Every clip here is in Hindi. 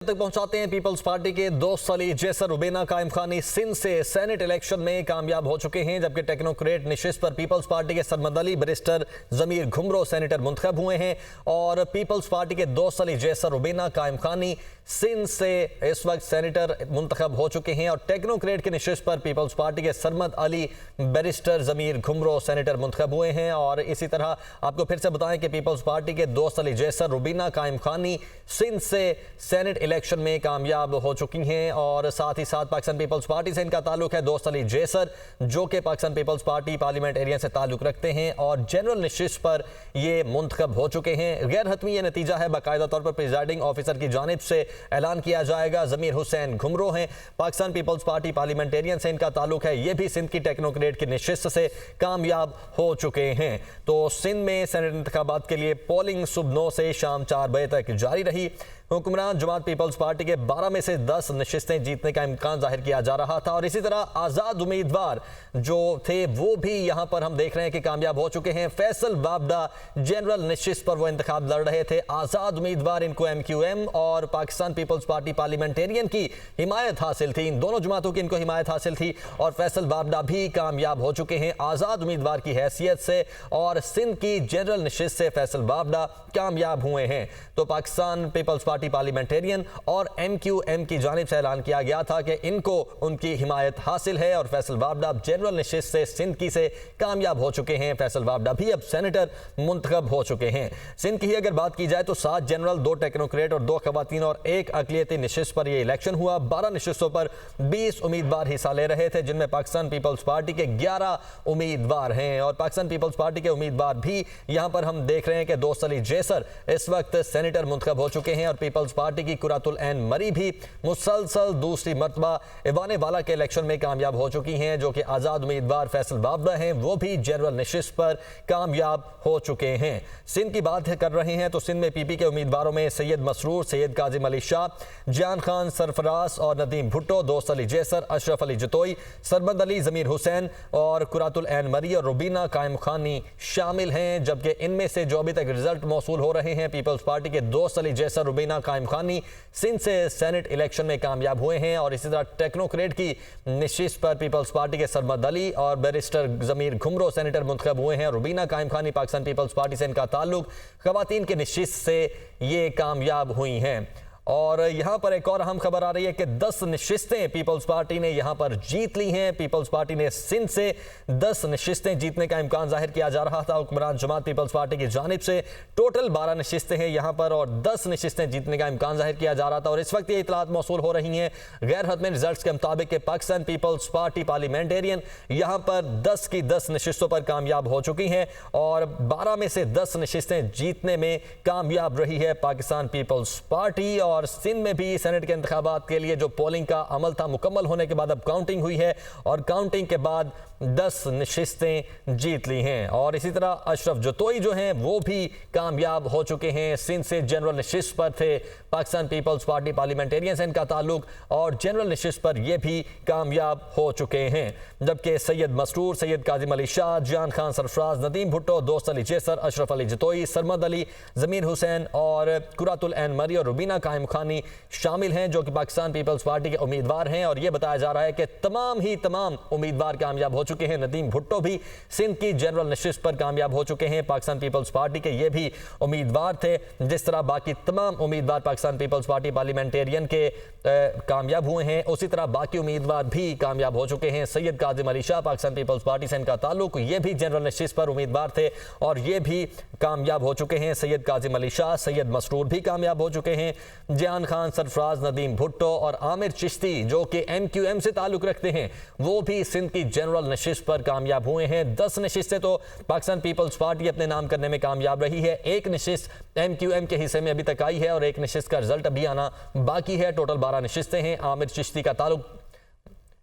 तक पहुंचाते हैं। पीपल्स पार्टी के दोस्त अली जैसर रुबीना कायम खानी सिंध से सेनेट इलेक्शन में कामयाब हो चुके हैं, जबकि टेक्नोक्रेट निशिस्त पर पीपल्स पार्टी के सरमद अली बैरिस्टर जमीर घुमरो सेनेटर मुंतखब हुए हैं। और पीपल्स पार्टी के दोस्त अली जैसर रुबीना कायम खानी सिंध से इस वक्त सेनेटर मुंतखब हो चुके हैं और टेक्नोक्रेट के निशिस्त पर पीपल्स पार्टी के सरमद अली बैरिस्टर जमीर घुमरो सेनेटर मुंतखब हुए हैं। और इसी तरह आपको फिर से बताएं कि पीपल्स पार्टी के दोस्त अली जैसर रुबीना कायम खानी सिंध से सेनेट इलेक्शन में कामयाब हो चुकी हैं और साथ ही साथ पाकिस्तान पीपल्स पार्टी से इनका ताल्लुक है। दोस्त अली जैसर जो कि पाकिस्तान पीपल्स पार्टी पार्लियामेंट एरिया से ताल्लुक रखते हैं और जनरल निशिस्त पर ये मुंतखब हो चुके हैं। गैर हतमी ये नतीजा है, बाकायदा तौर पर प्रिजाइडिंग ऑफिसर की जानिब से ऐलान किया जाएगा। जमीर हुसैन घुमरो हैं, पाकिस्तान पीपल्स पार्टी पार्लियामेंटेरियन से इनका ताल्लुक है, ये भी सिंध की टेक्नोक्रेट की निशिस्त से कामयाब हो चुके हैं। तो सिंध में सेनेट इंतखाबात के लिए पोलिंग सुबह 9 से शाम 4 बजे तक जारी रही। हुक्मरान जमात पीपल्स पार्टी के 12 में से 10 नशिस्तें जीतने का इम्कान जाहिर किया जा रहा था और इसी तरह आज़ाद उम्मीदवार जो थे वो भी यहाँ पर हम देख रहे हैं कि कामयाब हो चुके हैं। फैसल बाबडा जनरल नशिस्त पर वो इंतखाब लड़ रहे थे। आज़ाद उम्मीदवार इनको MQM और पाकिस्तान पीपल्स पार्टी पार्लियामेंटेरियन की हिमायत हासिल थी, इन दोनों जमातों की इनको हिमायत हासिल थी और फैसल बाबडा भी कामयाब हो चुके हैं आज़ाद उम्मीदवार की हैसियत से और सिंध की जनरल नशिस्त से फैसल बाबडा कामयाब हुए हैं। तो पाकिस्तान पीपल्स पार्टी पार्लियामेंटेरियन और MQM की जानिब से ऐलान किया गया था कि इनको उनकी हिमायत हासिल है और फैसल बाबडा जनरल निशिस्त से सिंध की से कामयाब हो चुके हैं। फैसल बाबडा भी अब सेनेटर मुंतखब हो चुके हैं। सिंध की अगर बात की जाए तो 7 जनरल, 2 टेक्नोक्रेट और 2 खवातीन और 1 अकलियती निशिस्त पर यह इलेक्शन हुआ। 12 निशिस्तों पर 20 उम्मीदवार हिस्सा ले रहे थे, जिनमें पाकिस्तान पीपल्स पार्टी के 11 उम्मीदवार हैं और पाकिस्तान पीपल्स पार्टी के उम्मीदवार भी यहां पर हम देख रहे हैं कि दोस्त अली जैसर इस वक्त सेनेटर मुंतखब हो चुके हैं और पीपल्स पार्टी की कुरातुल ऐन मरी भी मुसलसल दूसरी मरतबा ईवान वाला के इलेक्शन में कामयाब हो चुकी हैं, जो कि आज़ाद उम्मीदवार फैसल बाबडा हैं, वो भी जनरल निशिस्त पर कामयाब हो चुके हैं। सिंध की बात कर रहे हैं तो सिंध में PP के उम्मीदवारों में सैयद मसरूर, सैयद काजिम अली शाह, जान खान सरफराज और नदीम भुट्टो, दोस्त अली जैसर, अशरफ अली जतोई, सरमद अली, जमीर हुसैन और कुरातुल ऐन मरी और रुबीना कायम खानी शामिल हैं। जबकि इनमें से जो अभी तक रिजल्ट मौसूल हो रहे हैं, पीपल्स पार्टी के दोस्त अली जैसर, रुबीना कायम खानी सिंध से सेनेट इलेक्शन में कामयाब हुए हैं और इसी तरह टेक्नोक्रेट की निशिस्त पर पीपल्स पार्टी के सरमद अली और बैरिस्टर जमीर घुमरो सेनेटर मुंतखब हुए हैं। रुबीना कायम खानी पाकिस्तान पीपल्स पार्टी से इनका ताल्लुक, खवातीन की निशिस्त से ये कामयाब हुई हैं। और यहां पर एक और अहम खबर आ रही है कि 10 नशिस्तें पीपल्स पार्टी ने यहां पर जीत ली हैं। पीपल्स पार्टी ने सिंध से 10 नशिस्तें जीतने का इम्कान जाहिर किया जा रहा था हुक्मरान जमात पीपल्स पार्टी की जानिब से। टोटल 12 नशिस्तें हैं यहां पर और 10 नशिस्तें जीतने का इम्कान जाहिर किया जा रहा था और इस वक्त ये इतलात मौसूल हो रही हैं गैर हतमी रिजल्ट के मुताबिक पाकिस्तान पीपल्स पार्टी पार्लियामेंटेरियन यहां पर 10 की 10 नशिस्तों पर कामयाब हो चुकी हैं और 12 में से 10 नशिस्तें जीतने में कामयाब रही है पाकिस्तान पीपल्स पार्टी। और सिंध में भी सेनेट के इंतखाबात के लिए जो पोलिंग का अमल था मुकम्मल होने के बाद अब काउंटिंग हुई है और काउंटिंग के बाद 10 नशिस्तें जीत ली हैं। और इसी तरह अशरफ जतोई जो हैं वो भी कामयाब हो चुके हैं। सिंध से जनरल निशिस्त पर थे, पाकिस्तान पीपल्स पार्टी पार्लियामेंटेरियन से इनका ताल्लुक और जनरल निशिस्त पर ये भी कामयाब हो चुके हैं। जबकि सैयद मसरूर, सैयद काजिम अली शाह, जान खान सरफराज, नदीम भुट्टो, दोस्त अली जैसर, अशरफ अली जतोई, सरमद अली, जमीर हुसैन और कुरातुल ऐन मरी और रुबीना कायम खानी शामिल हैं, जो कि पाकिस्तान पीपल्स पार्टी के उम्मीदवार हैं। और यह बताया जा रहा है कि तमाम उम्मीदवार कामयाब हो चुके हैं। नदीम भुट्टो भी सिंध की जनरल निशिस्त पर कामयाब हो चुके हैं, पाकिस्तान पीपल्स पार्टी के ये भी उम्मीदवार थे। जिस तरह बाकी तमाम उम्मीदवार पाकिस्तान पीपल्स पार्टी पार्लियामेंटेरियन के कामयाब हुए हैं, उसी तरह बाकी उम्मीदवार भी कामयाब हो चुके हैं। सैयद काजिम अली शाह पाकिस्तान पीपल्स पार्टी से इनका ताल्लुक, ये भी जनरल निशिस्त पर उम्मीदवार थे और ये भी कामयाब हो चुके हैं। सैयद काजिम अली शाह, सैयद मसरूर भी कामयाब हो चुके हैं। जान खान सरफराज, नदीम भुट्टो और आमिर चिश्ती जो कि MQM से ताल्लुक रखते हैं वो भी सिंध की जनरल नशिस्त पर कामयाब हुए हैं। 10 नशिस्तें तो पाकिस्तान पीपल्स पार्टी अपने नाम करने में कामयाब रही है। 1 नशिस्त MQM के हिस्से में अभी तक आई है और 1 नशिस्त का रिजल्ट अभी आना बाकी है। टोटल 12 नशिस्तें हैं। आमिर चिश्ती का ताल्लुक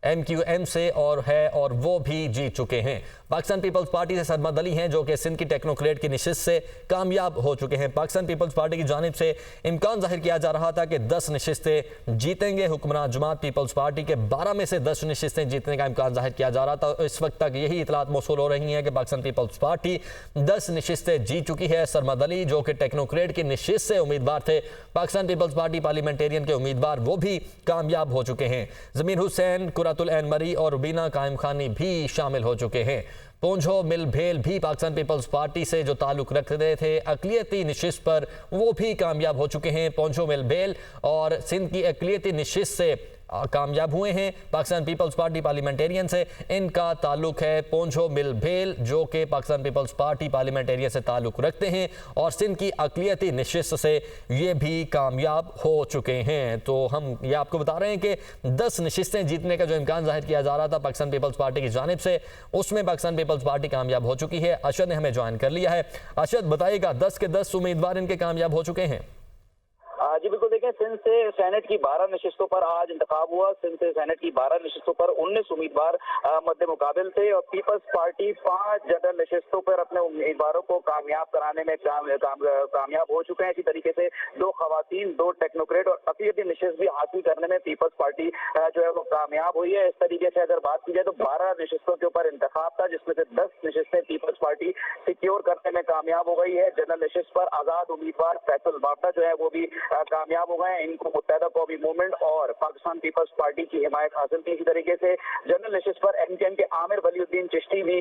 MQM से और वो भी जीत चुके हैं। पाकिस्तान पीपल्स पार्टी से सरमद अली हैं जो कि सिंध की टेक्नोक्रेट की नशिस्त से कामयाब हो चुके हैं। पाकिस्तान पीपल्स पार्टी की जानिब से इम्कान जाहिर किया जा रहा था कि 10 नशिस्तें जीतेंगे। हुक्मरान जमात पीपल्स पार्टी के 12 में से 10 नशिस्तें जीतने का इम्कान जाहिर किया जा रहा था। इस वक्त तक यही इतलात मौसूल हो रही हैं कि पाकिस्तान पीपल्स पार्टी 10 नशिस्तें जीत चुकी है। सरमद अली जो कि टेक्नोक्रेट की नशिस्त से उम्मीदवार थे, पाकिस्तान पीपल्स पार्टी पार्लियामेंटेरियन के उम्मीदवार, वो भी कामयाब हो चुके हैं। ज़मीर हुसैन, कुरातुल ऐन मरी और रुबीना कायम खानी भी शामिल हो चुके हैं। पोंझो मिल भेल भी पाकिस्तान पीपल्स पार्टी से जो ताल्लुक रखते थे अकलियती नशिस्त पर, वो भी कामयाब हो चुके हैं। पोंझो मिल भेल और सिंध की अकलियती नशिस्त से कामयाब हुए हैं। पाकिस्तान पीपल्स पार्टी पार्लियामेंटेरियन से इनका ताल्लुक है। पोंझो मिल भेल जो कि पाकिस्तान पीपल्स पार्टी पार्लियामेंटेरियन से ताल्लुक रखते हैं और सिंध की अकलियती नशिस्त से ये भी कामयाब हो चुके हैं। तो हम ये आपको बता रहे हैं कि 10 नशिस्तें जीतने का जो इम्कान जाहिर किया जा रहा था पाकिस्तान पीपल्स पार्टी की जानिब से, उसमें पाकिस्तान पीपल्स पार्टी कामयाब हो चुकी है। अरशद ने हमें ज्वाइन कर लिया है। अरशद, बताइएगा 10 के 10 उम्मीदवार इनके कामयाब हो चुके हैं। जी बिल्कुल, देखें, सिंध से सेनेट की 12 नशिस्तों पर आज इंतखाब हुआ। सिंध से सेनेट की 12 नशिस्तों पर 19 उम्मीदवार मद्दे मुकाबिल थे और पीपल्स पार्टी 5 जनरल नशिस्तों पर अपने उम्मीदवारों को कामयाब कराने में कामयाब हो चुके हैं। इसी तरीके से 2 खवातीन, 2 टेक्नोक्रेट और अक़लियती नशिस्त भी हासिल करने में पीपल्स पार्टी जो है वो कामयाब हुई है। इस तरीके से अगर बात की जाए तो 12 नशिस्तों के ऊपर इंतखाब था, जिसमें से 10 नशिस्तें पीपल्स पार्टी सिक्योर करने में कामयाब हो गई है। जनरल नशिस्त पर आजाद उम्मीदवार फैसल बाबड़ा जो है वो भी कामयाब हो गए हैं। इनको मुत्तहदा कौमी मूवमेंट और पाकिस्तान पीपल्स पार्टी की हिमायत हासिल थी। इसी तरीके से जनरल नशिस्त पर MKM के आमिर वलीउद्दीन चिश्ती भी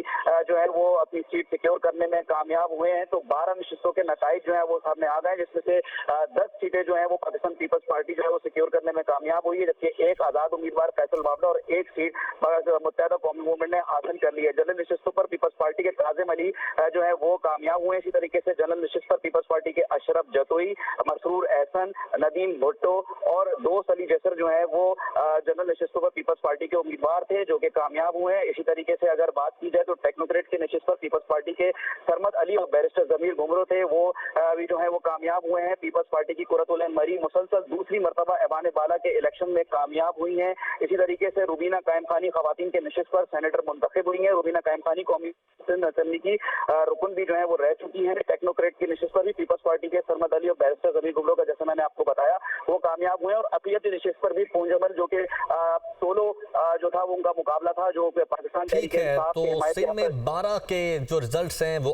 जो है वो अपनी सीट सिक्योर करने में कामयाब हुए हैं। तो 12 नशिस्तों के नताइज जो है वो सामने आ गए, जिसमें से 10 सीटें जो है वो पाकिस्तान पीपल्स पार्टी जो है वो सिक्योर करने में कामयाब हुई है, जबकि एक आजाद उम्मीदवार फैसल बाबड़ा और एक सीट मुत्तहदा कौमी मूवमेंट ने हासिल कर ली है। जनरल नशिस्तों पर पीपल्स पार्टी के काजिम अली जो है वो कामयाब हुए। इसी तरीके से जनरल नशिस्त पर पीपल्स पार्टी के अशरफ जतोई, मसरूर एहसन, नदीम भुट्टो और दोस्त अली जसर जो है वो जनरल नशिस्तों पर पीपल्स पार्टी के उम्मीदवार थे, जो कि कामयाब हुए हैं। इसी तरीके से अगर बात की जाए तो टेक्नोक्रेट की नशिस्त पर पीपल्स पार्टी के सरमद अली और बैरिस्टर जमीर घुमरो थे, वो भी जो है वो कामयाब हुए हैं। पीपल्स पार्टी की कुरतुल ऐन मरी मुसलसल दूसरी मरतबा ऐवान बाला के इलेक्शन में कामयाब हुई हैं। इसी तरीके से रुबीना कायम खानी खवातीन के नशिस्त पर सेनेटर मुंतखब हुई हैं। रुबीना कायम खानी कौमी असेंबली की रुकन भी जो है वो रह चुकी है। टेक्नोक्रेट की नशिस्त पर भी पीपल्स पार्टी के सरमद अली और बैरिस्टर जमीर घुमरो का, जैसे मैंने आपको बताया, वो कामयाब हुए। और अक़लियती नशिस्त पर भी पोंजमल जो कि सोलो जो था वो उनका मुकाबला था, जो पाकिस्तान ठीक है, तो सिंध में 12 के जो रिजल्ट्स हैं वो